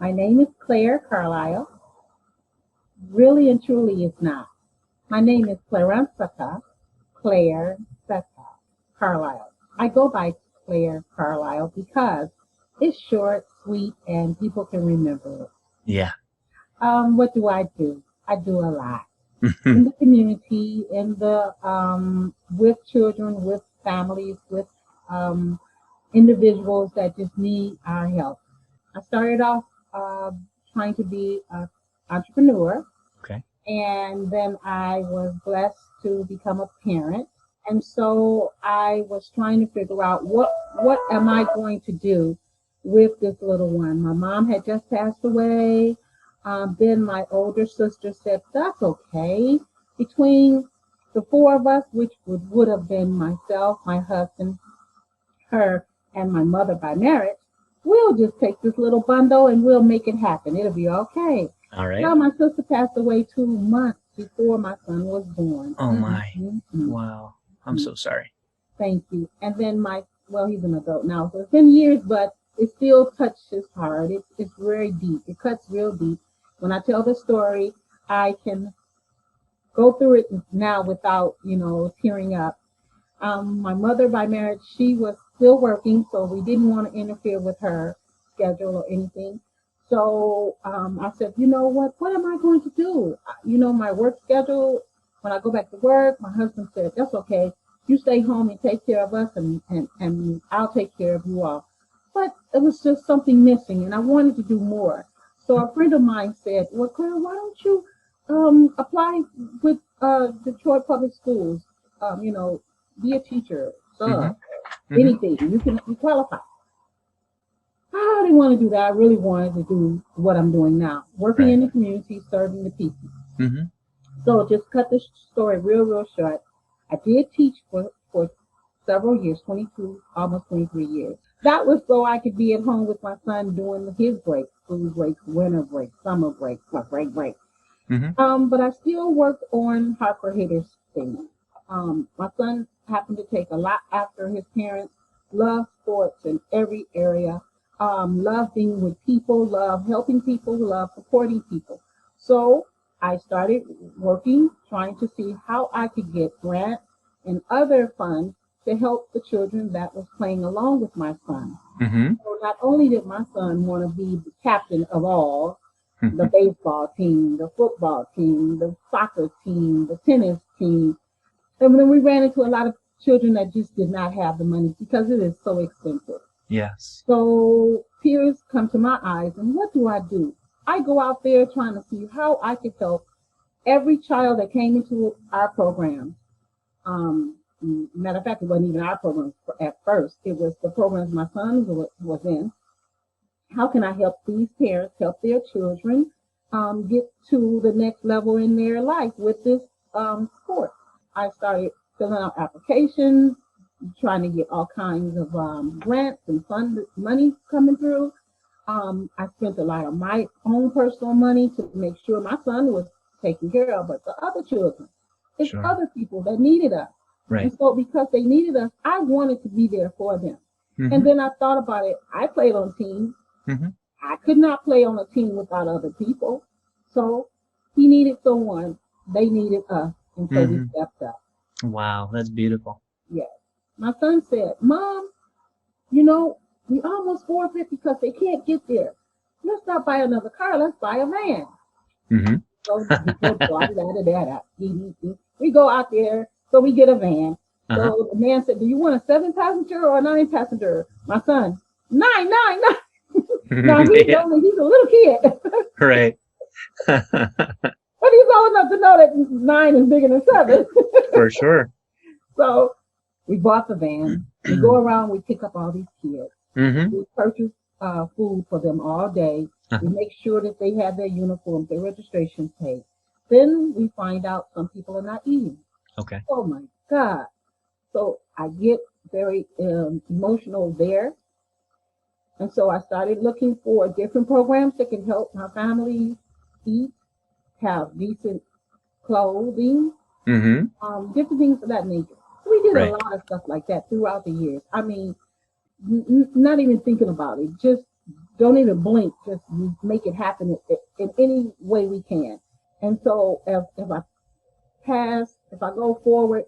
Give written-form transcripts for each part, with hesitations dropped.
My name is Claire Carlisle. Really and truly, it's not. My name is Claire Seta Carlisle. I go by Claire Carlisle because it's short, sweet, and people can remember it. Yeah. What do? I do a lot in the community, in the with children, with families, with um, individuals that just need our help. I started off uh, trying to be an entrepreneur, Okay. and then I was blessed to become a parent. And so I was trying to figure out what am I going to do with this little one. My mom had just passed away. Then my older sister said, "That's okay." Between the four of us, which would have been myself, my husband, her, and my mother by marriage, we'll just take this little bundle and we'll make it happen. It'll be okay. All Well, right. my sister passed away 2 months before my son was born. Oh my. Mm-mm-mm. Wow. I'm so sorry. Thank you. And then well, he's an adult now, so it's been years, but it still touched his heart. It's very deep. It cuts real deep. When I tell the story, I can go through it now without, tearing up. My mother by marriage, she was still working, so we didn't want to interfere with her schedule or anything. So I said, you know what? What am I going to do? My work schedule, when I go back to work, my husband said, that's okay. You stay home and take care of us, and I'll take care of you all. But it was just something missing, and I wanted to do more. So a friend of mine said, well, Claire, why don't you apply with Detroit Public Schools? Be a teacher, Mm-hmm. sub, Mm-hmm. anything. You qualify. I didn't want to do that. I really wanted to do what I'm doing now, working Right. in the community, serving the people. Mm-hmm. So just cut the story real short. I did teach for several years, 22, almost 23 years. That was so I could be at home with my son doing his breaks, school breaks, winter breaks, summer breaks, my break. Mm-hmm. But I still worked on Harper Hitters things. My son happened to take a lot after his parents. Love sports in every area. Love being with people. Love helping people. Love supporting people. So I started working, trying to see how I could get grants and other funds to help the children that was playing along with my son. Mm-hmm. So not only did my son want to be the captain of all, the Mm-hmm. baseball team, the football team, the soccer team, the tennis team. And then we ran into a lot of children that just did not have the money because it is so expensive. Yes. So tears come to my eyes, and what do? I go out there trying to see how I could help every child that came into our program. Matter of fact, it wasn't even our program at first. It was the programs my son was in. How can I help these parents help their children get to the next level in their life with this sport? I started filling out applications, trying to get all kinds of grants and fund money coming through. I spent a lot of my own personal money to make sure my son was taken care of, but the other children, it's Sure. other people that needed us. And Right. so because they needed us, I wanted to be there for them. And Mm-hmm. then I thought about it. I played on teams. Mm-hmm. I could not play on a team without other people. So he needed someone. They needed us. And so we Mm-hmm. stepped up. Wow, that's beautiful. Yes. My son said, Mom, we almost forfeit because they can't get there. Let's not buy another car. Let's buy a van. Mm-hmm. So we go out there. So we get a van. Uh-huh. So the man said, do you want a 7 passenger or a 9 passenger? My son, nine. Now Yeah. he's a little kid, Right. but he's old enough to know that 9 is bigger than 7. For sure. So we bought the van. We go around. We pick up all these kids. Mm-hmm. We purchase food for them all day. We Uh-huh. make sure that they have their uniforms, their registration paid. Then we find out some people are not eating. Okay. Oh my God. So I get very emotional there. And so I started looking for different programs that can help my family eat, have decent clothing, Mm-hmm. different things of that nature. We did a Right. lot of stuff like that throughout the years. I mean, not even thinking about it, just don't even blink. Just make it happen in any way we can. And so if I go forward,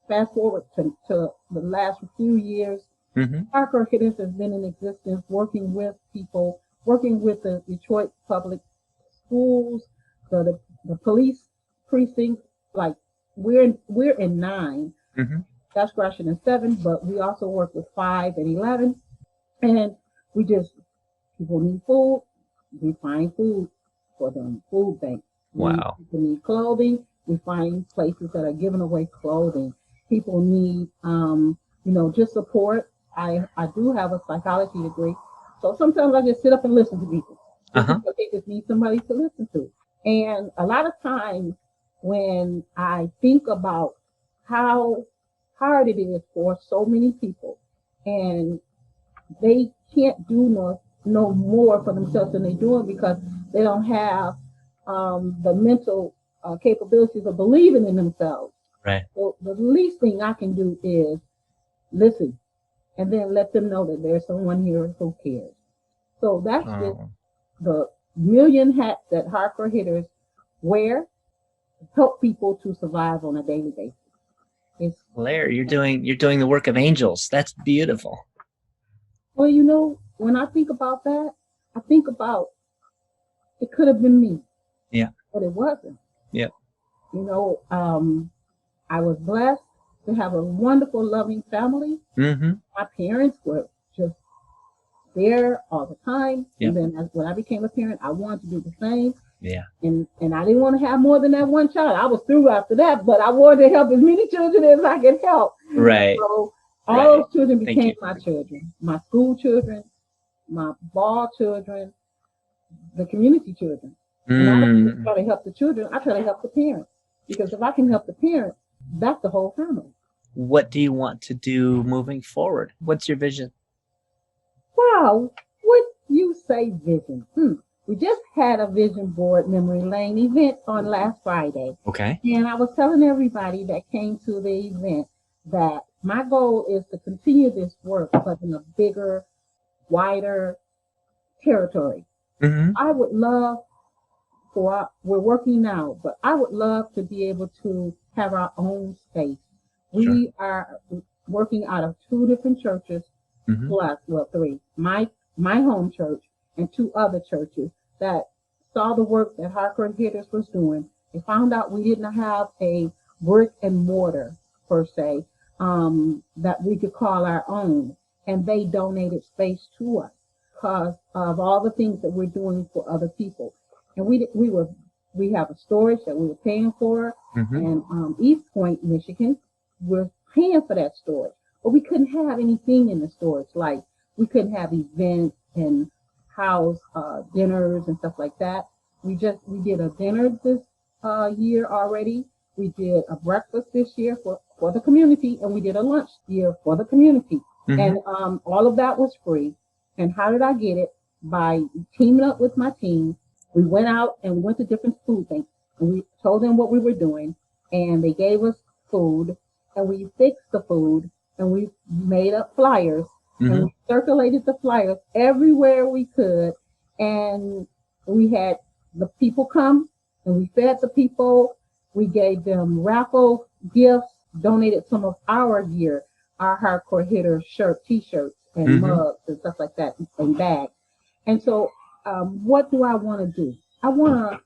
fast forward to the last few years, Mm-hmm. Parker Hitters has been in existence, working with people, working with the Detroit public schools, the police precinct. Like we're in 9. Mm-hmm. That's scratching in 7, but we also work with 5 and 11, and we just people need food, we find food for them, food banks. Wow. People need clothing, we find places that are giving away clothing. People need, just support. I do have a psychology degree, so sometimes I just sit up and listen to people just Uh-huh. because they just need somebody to listen to. And a lot of times when I think about how hard it is for so many people, and they can't do no more for themselves than they're doing because they don't have the mental capabilities of believing in themselves. Right. So the least thing I can do is listen and then let them know that there's someone here who cares. So that's just Oh, the million hats that hardcore hitters wear to help people to survive on a daily basis. It's Claire, you're doing the work of angels. That's beautiful. well, when I think about that, I think about it could have been me, Yeah. but it wasn't. Yep. You know, I was blessed to have a wonderful, loving family. Mm-hmm. My parents were just there all the time. Yep. And then when I became a parent, I wanted to do the same. Yeah. And I didn't want to have more than that one child. I was through after that, but I wanted to help as many children as I could help. Right. So all Right. those children Thank became you. my children, my school children, my ball children, the community children. And I don't just Mm. try to help the children, I try to help the parents. Because if I can help the parents, that's the whole family. What do you want to do moving forward? What's your vision? Wow, what you say vision? We just had a vision board memory lane event on last Friday. Okay. And I was telling everybody that came to the event that my goal is to continue this work, but in a bigger, wider territory. Mm-hmm. I would love we're working now, but I would love to be able to have our own space. Sure. We are working out of 2 different churches, Mm-hmm. plus, well, 3. My home church and 2 other churches that saw the work that Hardcore Hitters was doing. They found out we didn't have a brick and mortar per se that we could call our own, and they donated space to us because of all the things that we're doing for other people. And we have a storage that we were paying for, Mm-hmm. and East Point, Michigan, we're paying for that storage, but we couldn't have anything in the storage. Like we couldn't have events and house dinners and stuff like that. We did a dinner this year already. We did a breakfast this year for the community, and we did a lunch year for the community. Mm-hmm. And all of that was free. And how did I get it? By teaming up with my team. We went out and we went to different food banks, and we told them what we were doing, and they gave us food, and we fixed the food, and we made up flyers, Mm-hmm. and we circulated the flyers everywhere we could, and we had the people come, and we fed the people. We gave them raffle gifts, donated some of our gear, our hardcore hitter t-shirts, and Mm-hmm. mugs and stuff like that, and bags. And so, what do I want to do? I want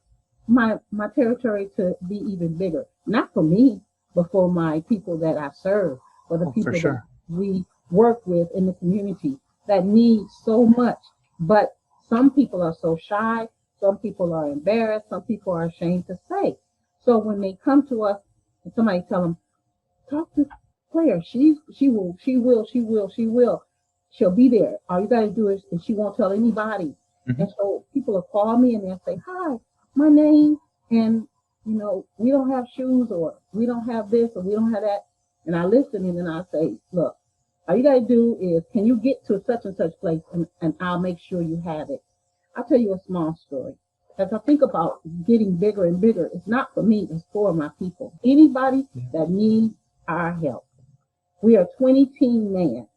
my territory to be even bigger, not for me, but for my people that I serve, for the Oh, people for sure. that we work with in the community that need so much. But some people are so shy, some people are embarrassed, some people are ashamed to say. So when they come to us and somebody tell them, talk to Claire, she will. She'll be there. All you got to do is, and she won't tell anybody. Mm-hmm. And so people will call me and they'll say, hi, my name, and we don't have shoes, or we don't have this, or we don't have that. And I listen, and then I say, look, all you got to do is, can you get to such and such place, and I'll make sure you have it. I'll tell you a small story. As I think about getting bigger and bigger, it's not for me, it's for my people. Anybody that needs our help. We are 20 team man.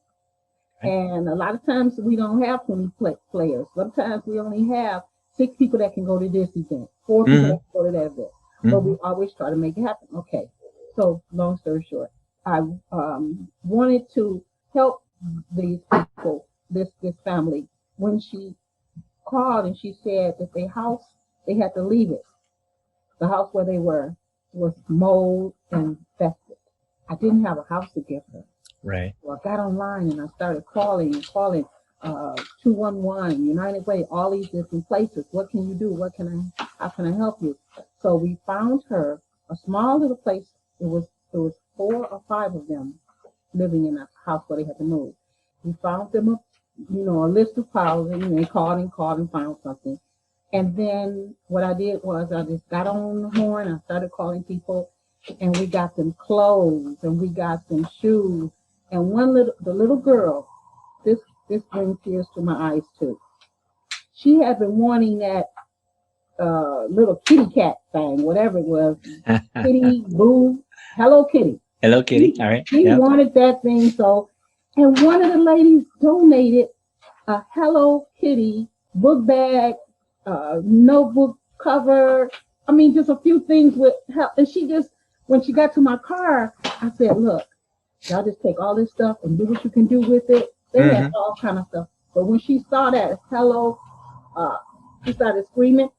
Okay. And a lot of times we don't have 20 players. Sometimes we only have 6 people that can go to this event, 4 people that Hmm. can go to that event. But we Hmm. always try to make it happen. Okay. So long story short, I wanted to help these people, this family, when she called and she said that their house, they had to leave it. The house where they were was mold and infested. I didn't have a house to give her. Right. So I got online and I started calling and calling 211, United Way, all these different places. What can you do? How can I help you? So we found her a small little place. It was 4 or 5 of them living in a house where they had to move. We found them a list of housing, and they called and found something. And then what I did was I just got on the horn. I started calling people, and we got them clothes, and we got them shoes. And the little girl, this brings tears to my eyes too. She had been wanting that little kitty cat thing, whatever it was, Kitty Boo, Hello Kitty. Hello, Kitty. She, All right. she Yep. wanted that thing so, and one of the ladies donated a Hello Kitty book bag, notebook cover. I mean, just a few things with help. And she just, when she got to my car, I said, "Look, y'all just take all this stuff and do what you can do with it." They had Hmm. all kind of stuff. But when she saw that hello, uh, she started screaming.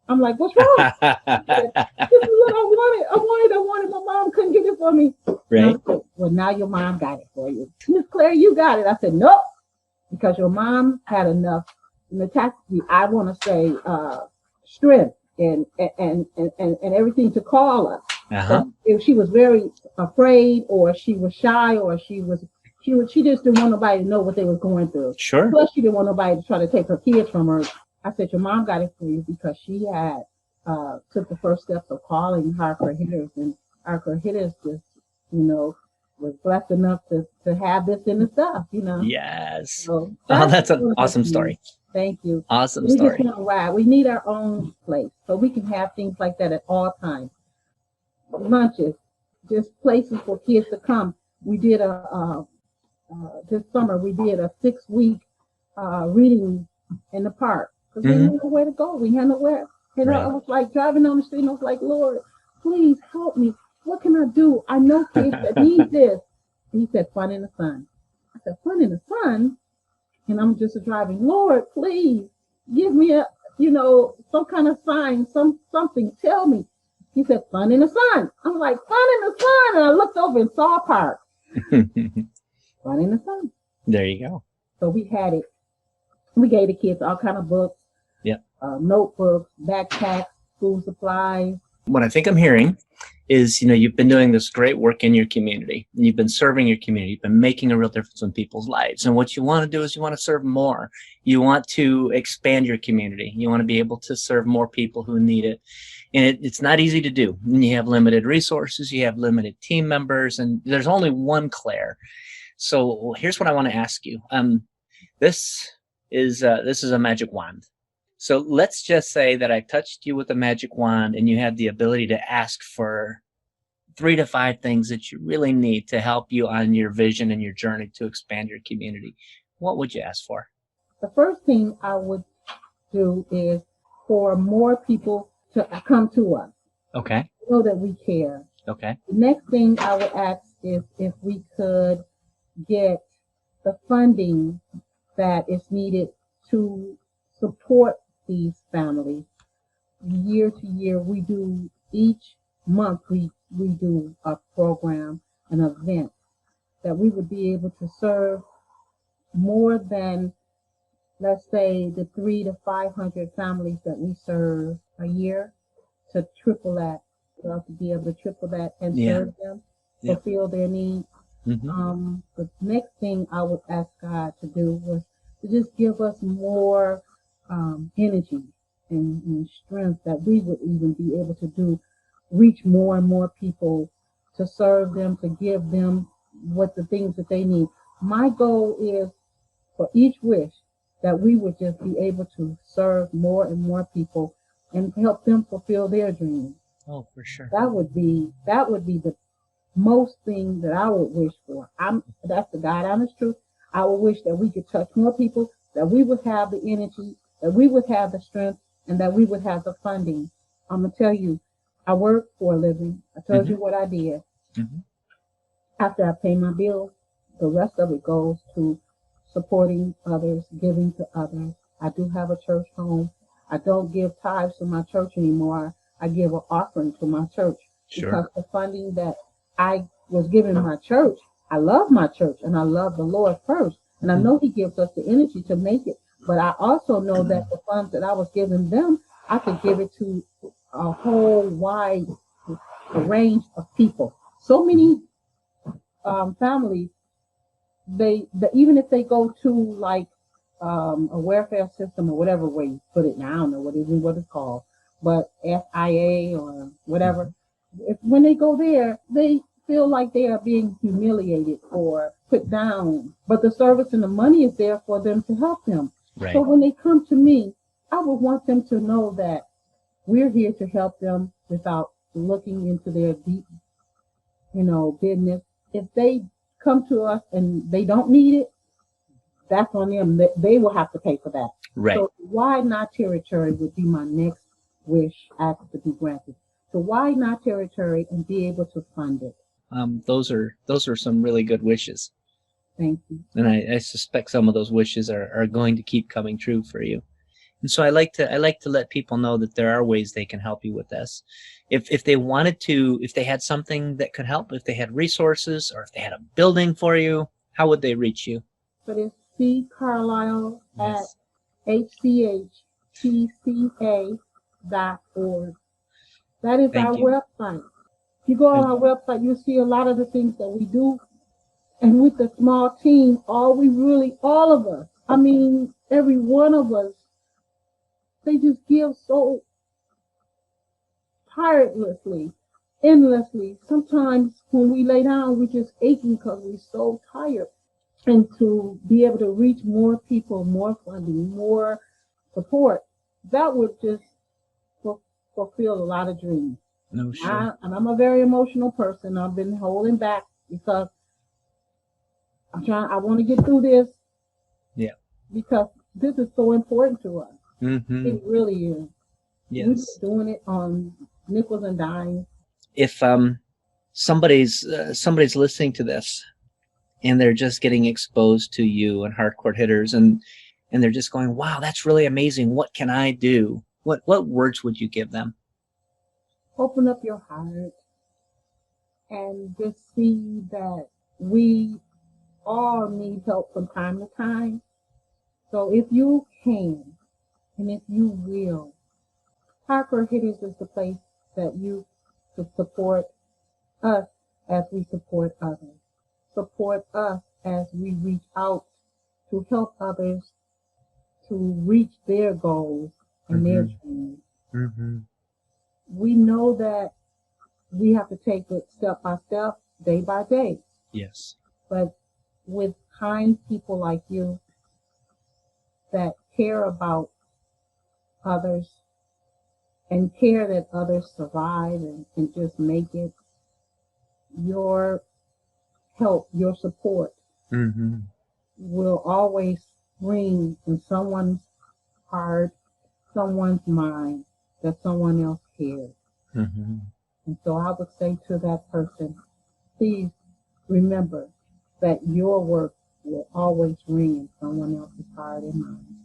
I'm like, "What's wrong?" Said, "This is what I wanted. I wanted. My mom couldn't get it for me." And I Right. said, "Well, now your mom got it for you, Miss Claire. You got it." I said, "Nope, because your mom had enough metastasis. I want to say strength and everything to call us. Uh-huh. But if she was very afraid, or she was shy, or she just didn't want nobody to know what they was going through. Sure. Plus, she didn't want nobody to try to take her kids from her." I said, "Your mom got it for you because she had took the first steps of calling Harker Hitters, and Harker Hitters just, you know, was blessed enough to have this in the stuff. Yes. So Oh, that's that's an one of the awesome things. story. Thank you. Awesome We just story. want to ride. We need our own place so we can have things like that at all times. Lunches, just places for kids to come. We did this summer. We did a 6 week reading in the park because we Hmm. didn't know where to go. We had nowhere. And I Right. was like driving on the street, and I was like, "Lord, please help me. What can I do? I know kids that need this." And he said, "Fun in the sun." I said, "Fun in the sun?" And I'm just driving. "Lord, please give me some kind of sign, something. Tell me." He said, "Fun in the sun." I'm like, "Fun in the sun," and I looked over and saw a park. Fun in the sun. There you go. So we had it. We gave the kids all kind of books, Yep. notebooks, backpacks, school supplies. What I think I'm hearing is, you've been doing this great work in your community. And you've been serving your community. You've been making a real difference in people's lives. And what you want to do is you want to serve more. You want to expand your community. You want to be able to serve more people who need it. And it's not easy to do. And you have limited resources. You have limited team members. And there's only one Claire. So here's what I want to ask you. This is a magic wand. So let's just say that I touched you with a magic wand and you had the ability to ask for 3 to 5 things that you really need to help you on your vision and your journey to expand your community. What would you ask for? The first thing I would do is for more people to come to us, Okay. know that we care. Okay. The next thing I would ask is if we could get the funding that is needed to support these families. Year to year, each month we do a program, an event that we would be able to serve more than, let's say, the 300 to 500 families that we serve a year, to triple that, for us to be able to triple that and Yeah. serve them, Yep. fulfill their needs. The next thing I would ask God to do was to just give us more energy and strength, that we would even be able to reach more and more people, to serve them, to give them what the things that they need. My goal is for each wish that we would just be able to serve more and more people and help them fulfill their dreams. Oh, for sure. That would be the most thing that I would wish for. That's the God honest truth. I would wish that we could touch more people, that we would have the energy, that we would have the strength, and that we would have the funding. I'm gonna tell you, I work for a living. I told you Hmm. what I did. Hmm. After I pay my bills, the rest of it goes to supporting others, giving to others. I do have a church home. I don't give tithes to my church anymore. I give an offering to my church Sure. because the funding that I was giving my church, I love my church and I love the Lord first. And I Mhm. know He gives us the energy to make it. But I also know that the funds that I was giving them, I could give it to a whole wide range of people. So many families, even if they go to like a welfare system or whatever way you put it now, I don't know what it's called, but FIA or whatever. Mhm. If when they go there, they feel like they are being humiliated or put down. But the service and the money is there for them to help them. So Right. when they come to me, I would want them to know that we're here to help them without looking into their deep, business. If they come to us and they don't need it, that's on them. They will have to pay for that. Right. So widen our territory would be my next wish asked to be granted. So widen our territory and be able to fund it. Those are some really good wishes, Thank you. and I suspect some of those wishes are going to keep coming true for you. And so I like to let people know that there are ways they can help you with this. If they wanted to, if they had something that could help, if they had resources, or if they had a building for you, how would they reach you? But it's C Carlisle at Yes. hchtca.org. That is our Thank you. website. If you go on And our website, you'll see a lot of the things that we do. And with the small team, all of us, I mean, every one of us, they just give so tirelessly, endlessly. Sometimes when we lay down, we just aching because we're so tired. And to be able to reach more people, more funding, more support, that would just fulfill a lot of dreams. no, sure. And I'm a very emotional person. I've been holding back because I want to get through this Yeah. because this is so important to us. Hmm. It really is. We've been Yes. doing it on nickels and dimes. If somebody's listening to this and they're just getting exposed to you and hardcore hitters, and they're just going, wow, that's really amazing, what can I do? What words would you give them? Open up your heart and just see that we all need help from time to time. So if you can and if you will, Hardcore Hitters is the place that you to support us as we support others. Support us as we reach out to help others to reach their goals and their Hmm. dreams. Hmm. We know that we have to take it step by step, day by day. Yes. But with kind people like you that care about others and care that others survive and just make it, your help, your support Hmm. will always ring in someone's heart, someone's mind, that someone else cares. Hmm. And so I would say to that person, please remember that your work will always ring in someone else's heart and mind.